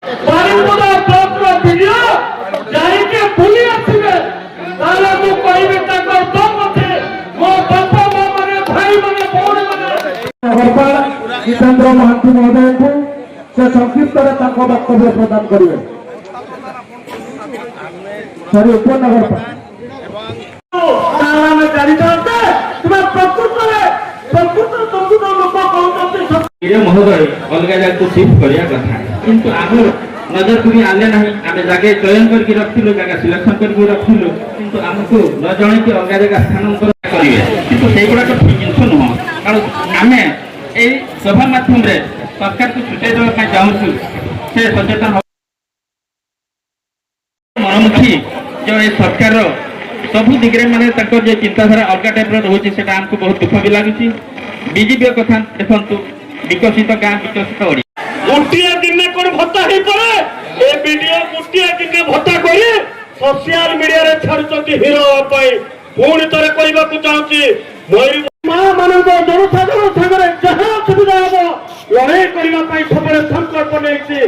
ବାରିପଦା ବ୍ଲକର ଭିଡିଓ ଯାଇକି ବୁଲି ଆସିବେ ତାହେଲେ ମୁଁ କହିବି ତାଙ୍କର ଦମ ଅଛି। ମୋ ବାପା ମା ମାନେ ଭାଇ ମାନେ ଭଉଣୀ ମାନେ ଜିତେନ୍ଦ୍ର ମହାନ୍ତି ମହୋଦୟଙ୍କୁ ସେ ସଂକ୍ଷିପ୍ତରେ ତାଙ୍କ ବକ୍ତବ୍ୟ ପ୍ରଦାନ କରିବେ। ସରି ଉପନଗର ଆମେ ଜାଣିଥାନ୍ତେ ତୁମେ ପ୍ରକୃତରେ ଲୋକ କହୁଛନ୍ତି महोदय अलग जगह को शिफ्ट करिया कथा किंतु आम नजर को भी आने नहीं आम जगह चयन करके रखिलु जगह सिलेक्शन करके रखिलु किंतु आमको न जणे कि अलग जगह स्थानांतर करिवे किंतु सेई गुडा तो ठीक जिंस नुह कारण आम ए सभा माध्यम रे सरकार को सूचना देवा ପାଇଁ चाहूछु से सचेतन मनमुखी जो ए सरकार सबु दिगरे माने तकर जे चिंताधारा अलग टाइप रो होछि सेटा हमको बहुत दुख भी लागुछि। बीजेपी कथा देखंतु विकसित गाँ विकसित ओडिया गोटिया दिन कोन भत्ता हे पड़े ए वीडियो गोटिया दिन भत्ता करी सोशल मीडिया रे छाडुचंती हीरो पई पुणी तरे कहबा को चाहूची मयूर मां मानव जनसाधारण संगरे जहां सुविधा हो लड़ाई करबा पई सबरे संकल्प नेछि।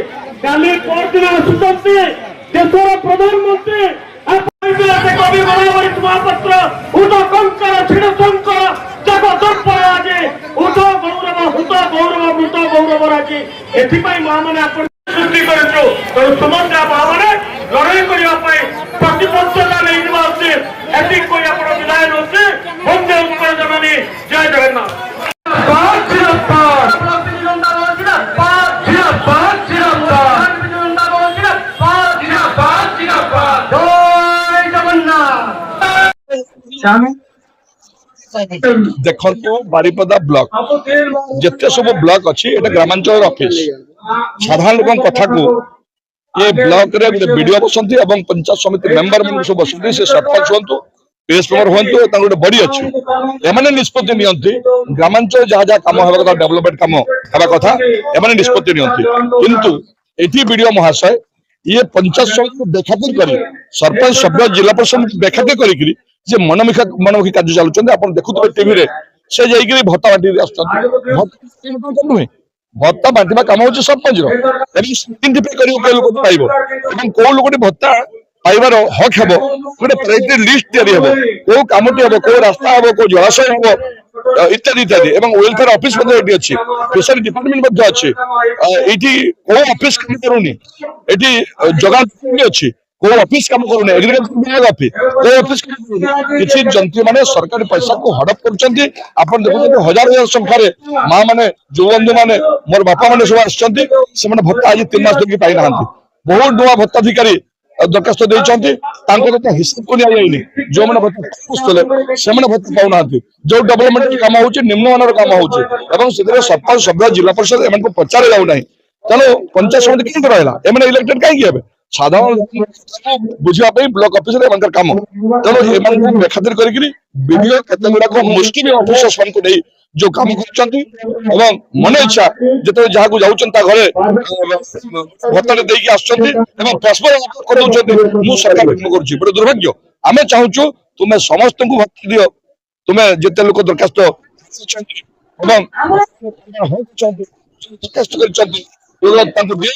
काली परदिन आसुचंती देशर प्रधानमंत्री कवि बराबरी महापत्र उदो कंकर छिड़ शंकर जग दर्पण आज उद गौरव हुत गौरव मृत गौरव राजी एथिपाई मां माने आपण सृष्टि करछु तो समस्त मां माने लड़ाई करिया पई प्रतिबद्धता नै निवा उचित एथि कोई आपण विधान होचे वंदे उत्कल जननी जय जगन्नाथ देखो बारिपदा ब्लॉक जिते सब ब्लॉक अच्छी एटा ग्रामांचल ऑफिस साधारण लोक कथा को ये ब्लॉक रे गोटे वीडियो बसंती एवं पंचायत समिति मेंबर मन सब बसंती से सरपंच होंतु पेश मेंबर होंतु ता गोटे बड़ी अच्छी एमाने निष्पत्ति नियंती ग्रामांचल जहा जहा काम हेबा कथा डेवलपमेंट काम हेबा कथा एमाने निष्पत्ति नियंती किंतु एठी वीडियो महाशय ये पंचायत समिति को बेखातिर करी सरपंच सभ्य जिला परिषद बेखातिर करी जे मनमुखी कार्य चलुचंदी आपण देखुतबे टीवी रे से जाईकरी भत्ता बांटी आछन भत्ता बांटीबा काम होची सरपंच रो एबी किंति पे करियो के लोक पाइबो एवं को लोकटी भत्ता पाइबार हक हेबो गोटे प्रायोरिटी लिस्ट तयारी हेबो को कामटी हेबो को रास्ता हेबो को जलाशय हेबो इत्यादि इत्यादि एवं वेलफेयर ऑफिस मध्ये एटी अछि फिशरी डिपार्टमेंट मध्ये अछि एटी को ऑफिस काम करूनी एटी जगह अछि को ऑफिस काम करूनी एग्रीकल्चर विभाग ऑफिस को ऑफिस किछि जंत्री माने सरकारी पैसा को हड़प करचंती आपण देखो हजार हजार संख्या रे मां माने जुवबंधु माने मोर बापा माने सब आछंती से माने भत्ता आज 3 मास तक पाइ नाहंती बहुत नुवा भत्ताधिकारी दरखास्त देइचंती तांको तो हिसाब को निया जाइनी जो माने भत्ता पुस्तले से माने भत्ता पाउ नाहंती जो डेवलपमेंट काम होउची निम्न मानर काम होउची एवं सिधरे सरपंच सभ्य जिला परिषद एमन को पचारे जाउ नाही चलो पंचायत समिति किन रहला एमन इलेक्टेड काई किबे साधारण बुझिया पे ब्लॉक ऑफिस रे बनकर काम चलो एमन को बेखातिर करिकरी वीडियो केते गुडा को मुश्किल ऑफिसर्स मान को नहीं जो काम करचंती एवं मन इच्छा जते जहा को जाउचन ता घरे भत्ता दे के आछंती एवं परस्पर करउचंती मु सरकार को करछि बड़ दुर्भाग्य आमे चाहूछु तुमे समस्त को भत्ता दियो तुमे जते लोक दरखास्त एवं दरखास्त करचंती तांको दियो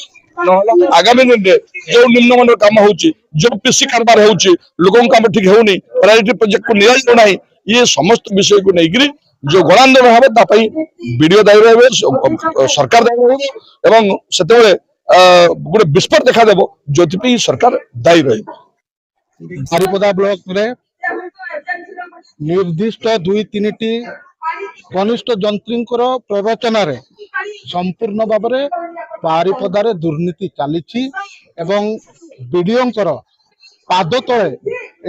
आगामी दिन जो निम्न मान काम होची जो पीसी कारबार होची लोगों काम ठीक होनी प्रायोरिटी प्रोजेक्ट को निया जाउ नाही ये समस्त विषय को नेगिरी जो गणांदोलन हबे ता पई वीडियो दायी रहबे सरकार दायी रहबे एवं सेतेबेले गोटे विस्फोट देखा देबो जोति पई सरकार दायी रहबे। बारिपदा ब्लॉक रे निर्दिष्ट 2-3टी कनिष्ठ जंत्रींकर प्रवचन रे संपूर्ण भाव में बारिपदारे दुर्नीति चली एवं बीडीओंकर पाद तले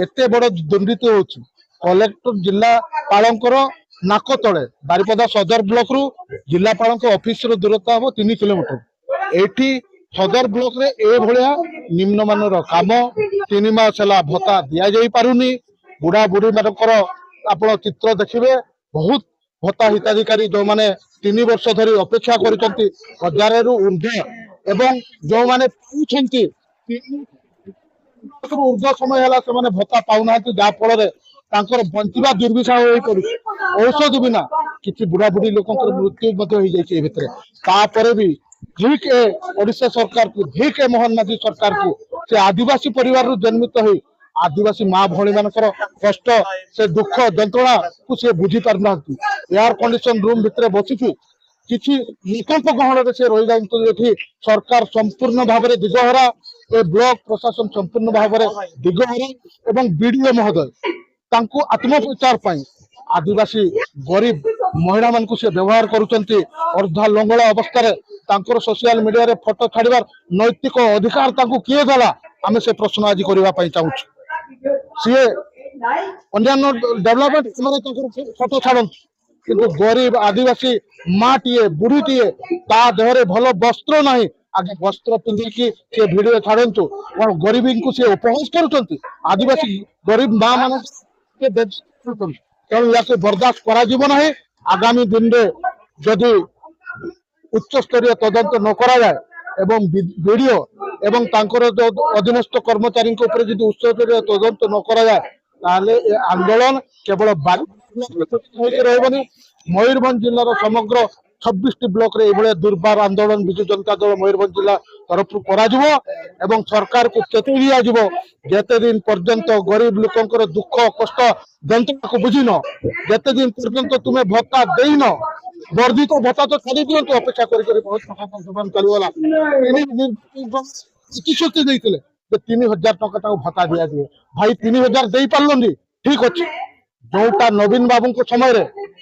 एते बड़ दुर्नीति होछि कलेक्टर जिलापालंकर नाक तले बारिपदा सदर ब्लॉक रु जिलापाल ऑफिस रो दूरता हम 3 किलोमीटर एठी सदर ब्लॉक रे ए भलिया निम्न मानर काम 3 मास हला भत्ता दिया जाई पारुनी बुढ़ा बुढ़ी मानकर आपण चित्र देखिबे बहुत भत्ता हिताधिकारी जो माने 3 वर्ष धरी अपेक्षा करचंती 1000 रु ऊर्ध्व एवं जो माने पाउछंती ऊर्ध्व समय हला से माने भत्ता पाउनाती जा फल रे तांकर बंचिबा दुर्विषह होई पड़ुछि औषध बिना किछि बुढ़ा बुढ़ी लोकंकर मृत्यु मध्ये होई जाइछि ए भितरे तापरे भी धिक ए ओडिशा सरकार को धिक ए मोहन माझी सरकार को से आदिवासी परिवार जन्मित हुई आदिवासी माँ भौणी मानकर कष्ट से दुख जंत्रणा को से बुझी पारना एयर कंडीशन रूम भितर बसिकी किसी लोक गहन से रही जाती सरकार संपूर्ण भाव में दिगहरा ए ब्लॉक प्रशासन संपूर्ण भाव में दिगहरा एवं बीडीओ महोदय तांको आत्मप्रचार पाई आदिवासी गरीब महिला मान से व्यवहार करुचंती अर्धा लंगड़ा अवस्था तांकर सोशल मीडिया रे फोटो छाड़िबार नैतिक अधिकार तांको किए देला आमे से प्रश्न आज करबा पई चाहूँ सी अन्यान्य डेवलपमेंट फोटो छाड़त किंतु गरीब आदिवासी माटीए बुढ़ीटीए ता देहरे भल वस्त्र नहीं आगे वस्त्र पिंधिकी से भिडियो छाड़तु कौन गरीबी को से उपहास करुचंती आदिवासी गरीब माँ मान तेणु या बर्दाश्त करा आगामी दिन में जदि उच्च स्तरीय तदंत न करा जाए एवं वीडियो एवं तांकर जो अधीनस्थ कर्मचारी उच्च स्तरीय तदंत न करा जाए ताले ए आंदोलन केवल रहबनी मयूरभंज जिलार समग्र 26 ब्लॉक रे एभले दुर्बार आंदोलन विजु जनता दल मयूरभंज जिला तरफ एवं सरकार को चेताई दिया जेते दिन पर्यंत गरीब लोकंकर दुख कष्ट जंत्रणा को बुझिन जेते दिन पर्यंत तुम्हें भत्ता देन वर्धित भत्ता तो छाड़ी दिंतु अपेक्षा बहुत चलगला प्रतिश्रुति देते 3000 टका भत्ता दिया जाए भाई 3000 दे पार्टी ठीक अच्छे जोटा नवीन बाबू समय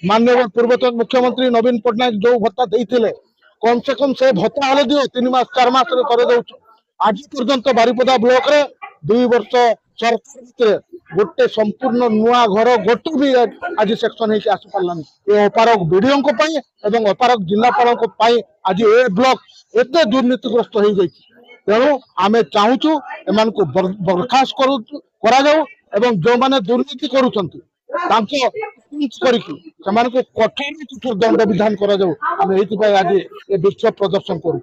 माननीय पूर्वतन मुख्यमंत्री नवीन पट्टनायक जो भत्ता देते कम से कम से भत्ता हेले दियो 3 मास 4 मास करे दउछ आज पर्यंत बारिपदा ब्लॉक रे 2 वर्ष सरकार गोटे संपूर्ण नुआ घर गोटे भी आज सेक्शन है आसी पार्लानी ये अपारक बीडीओ एवं अपारक जिलापाल आज ए ब्लॉक एते दुर्नीतिग्रस्त हो जाए तेणु आम चाहूँ एम बर्खास्त करा जाऊ एवं जो माने दुर्नीति करुछंती कठोर दंड विधान करा जाऊ आम आज ये विक्षोभ प्रदर्शन करूँ।